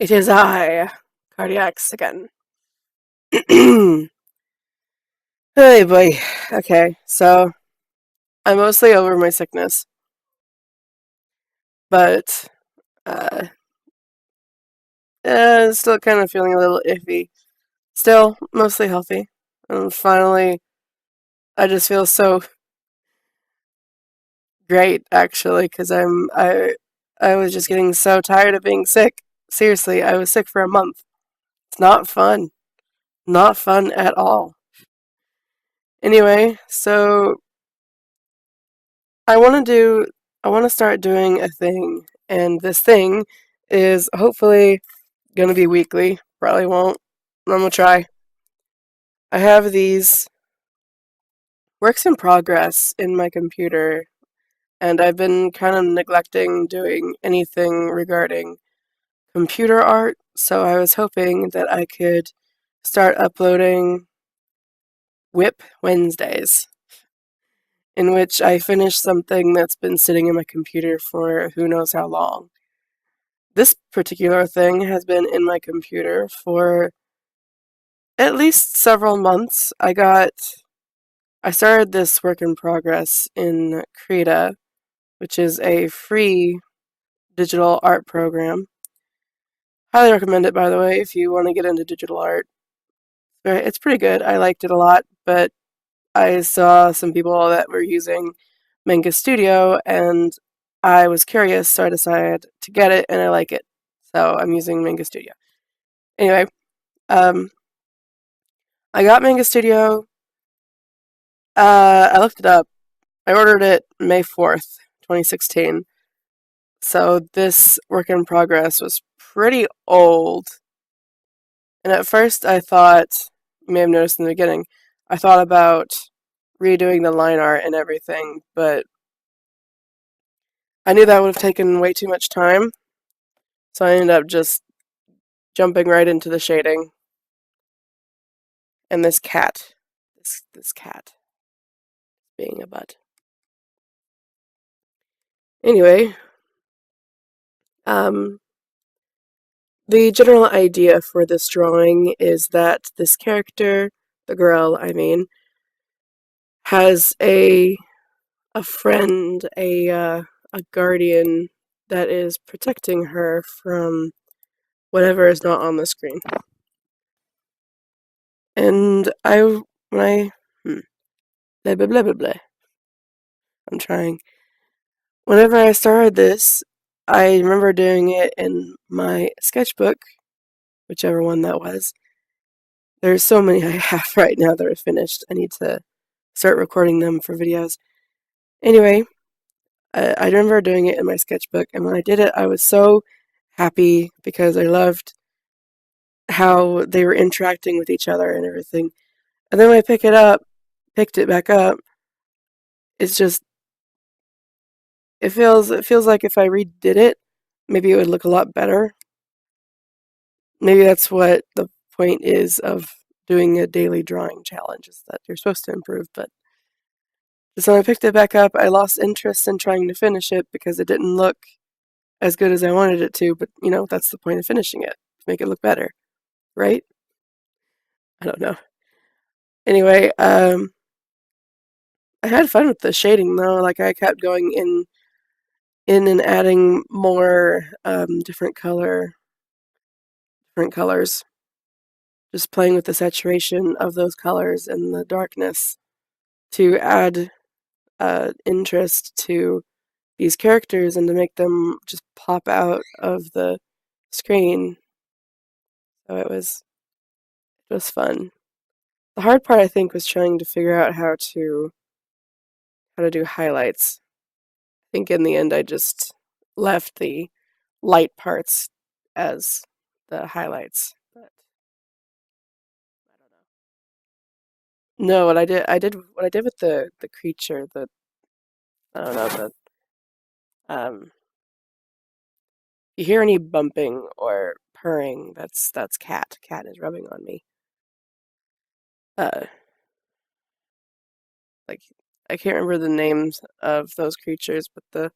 It is I, Cardiacs again. Hey boy. Okay, so I'm mostly over my sickness, but uh, still kind of feeling a little iffy. Still mostly healthy, and finally, I just feel so great actually because I was just getting so tired of being sick. Seriously, I was sick for a month. It's not fun, not fun at all. Anyway, so I want to do I want to start doing a thing, and this thing is hopefully going to be weekly. Probably won't. I'm going to try. I have these works in progress in my computer, and I've been kind of neglecting doing anything regarding computer art, so I was hoping that I could start uploading WIP Wednesdays, in which I finish something that's been sitting in my computer for who knows how long. This particular thing has been in my computer for at least several months. I started this work in progress in Krita, which is a free digital art program. Highly recommend it, by the way, if you want to get into digital art. It's pretty good. I liked it a lot, but I saw some people that were using Manga Studio, and I was curious, so I decided to get it, and I like it. So I'm using Manga Studio. Anyway, I got Manga Studio. I looked it up. I ordered it May 4th, 2016. So this work in progress was pretty old. And at first I thought, you may have noticed in the beginning, I thought about redoing the line art and everything, but I knew that would have taken way too much time. So I ended up just jumping right into the shading. And this cat. This cat being a butt. Anyway, the general idea for this drawing is that this character, the girl, I mean, has a friend, a guardian that is protecting her from whatever is not on the screen. And when I, blah blah blah blah blah. I'm trying. Whenever I started this, I remember doing it in my sketchbook, whichever one that was. There's so many I have right now that are finished. I need to start recording them for videos. Anyway, I remember doing it in my sketchbook, and when I did it, I was so happy because I loved how they were interacting with each other and everything. And then when I picked it back up, it's just it feels like if I redid it, maybe it would look a lot better. Maybe that's what the point is of doing a daily drawing challenge, is that you're supposed to improve, but so when I picked it back up, I lost interest in trying to finish it because it didn't look as good as I wanted it to, but that's the point of finishing it, to make it look better, right? I don't know. Anyway, I had fun with the shading though. Like I kept going in and adding more different colors, just playing with the saturation of those colors and the darkness to add interest to these characters and to make them just pop out of the screen. So it was fun. The hard part, I think, was trying to figure out how to do highlights. I think in the end I just left the light parts as the highlights. But I don't know. No, what I did with the creature, I don't know, you hear any bumping or purring, that's cat. Cat is rubbing on me. Like I can't remember the names of those creatures, but the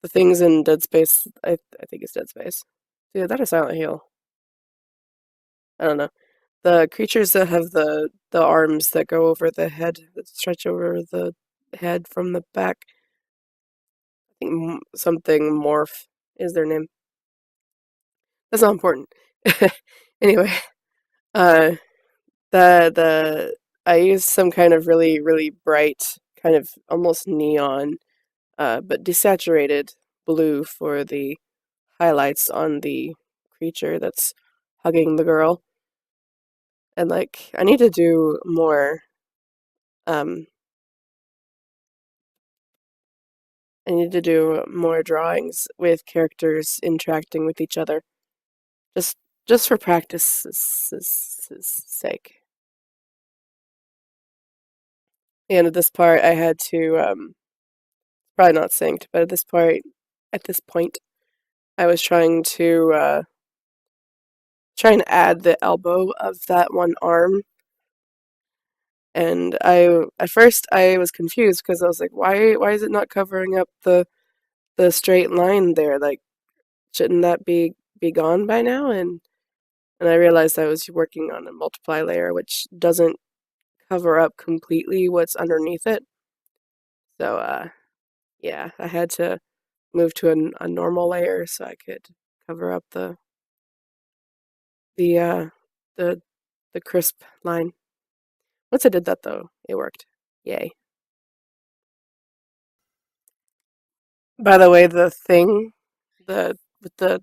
things in Dead Space, I think it's Dead Space. Dude, that is Silent Hill. I don't know. The creatures that have the arms that go over the head, that stretch over the head from the back. I think something morph is their name. That's not important. Anyway, uh, the I used some kind of really bright, kind of almost neon, but desaturated blue for the highlights on the creature that's hugging the girl. And like, I need to do more. Um, I need to do more drawings with characters interacting with each other, just just for practice's sake. And at this part, I had to probably not synced, but at this point, I was trying to add the elbow of that one arm, and I at first I was confused because I was like, why is it not covering up the straight line there? Like, shouldn't that be gone by now? And I realized I was working on a multiply layer, which doesn't cover up completely what's underneath it. So yeah, I had to move to a normal layer so I could cover up the uh the the crisp line. Once I did that though, it worked. Yay. By the way, the thing, the with the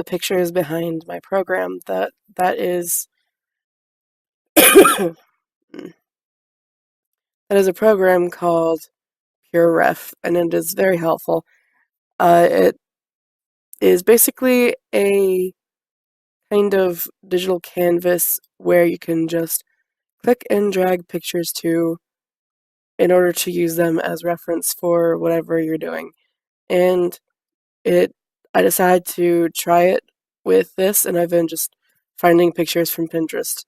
pictures behind my program, that is that is a program called PureRef, and it is very helpful. It is basically a kind of digital canvas where you can just click and drag pictures to in order to use them as reference for whatever you're doing. And it I decided to try it with this, and I've been just finding pictures from Pinterest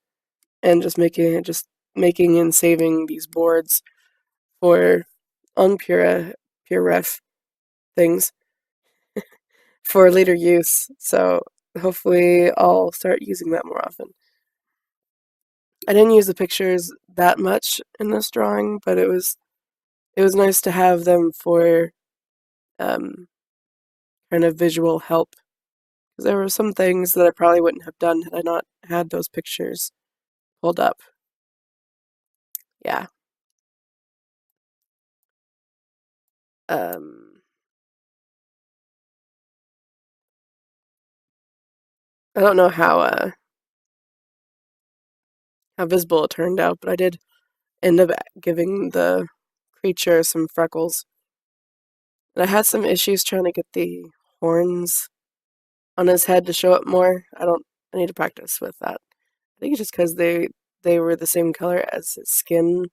and just making and saving these boards for on PureRef things for later use. So hopefully I'll start using that more often. I didn't use the pictures that much in this drawing, but it was nice to have them for um, kind of visual help because there were some things that I probably wouldn't have done had I not had those pictures pulled up. Yeah. Um, I don't know how visible it turned out, but I did end up giving the creature some freckles. And I had some issues trying to get the horns on his head to show up more. I need to practice with that. I think it's just because they were the same color as his skin,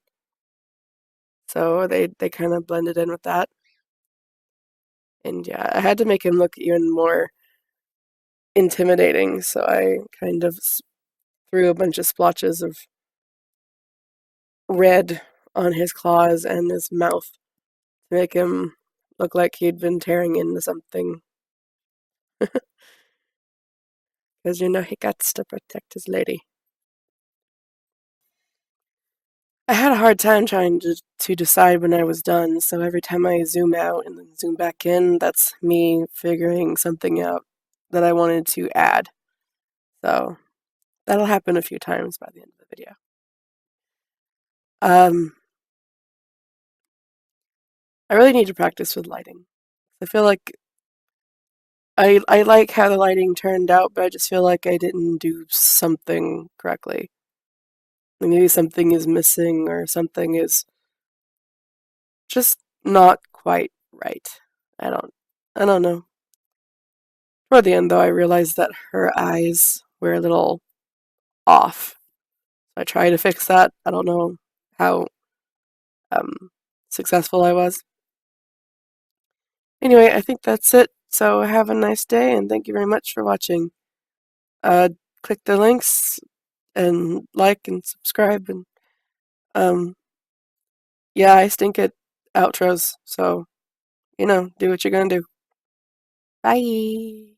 so they kind of blended in with that. And yeah, I had to make him look even more intimidating, so I kind of threw a bunch of splotches of red on his claws and his mouth to make him look like he'd been tearing into something. Because you know he got to protect his lady. I had a hard time trying to decide when I was done, so every time I zoom out and then zoom back in, that's me figuring something out that I wanted to add. So that'll happen a few times by the end of the video. Um, I really need to practice with lighting. I feel like I like how the lighting turned out, but I just feel like I didn't do something correctly. Like maybe something is missing or something is just not quite right. I don't I don't know. Toward the end though, I realized that her eyes were a little off. I tried to fix that. I don't know how successful I was. Anyway, I think that's it. So have a nice day and thank you very much for watching. Uh, click the links and like and subscribe and um yeah, I stink at outros, so you know, do what you're gonna do. Bye.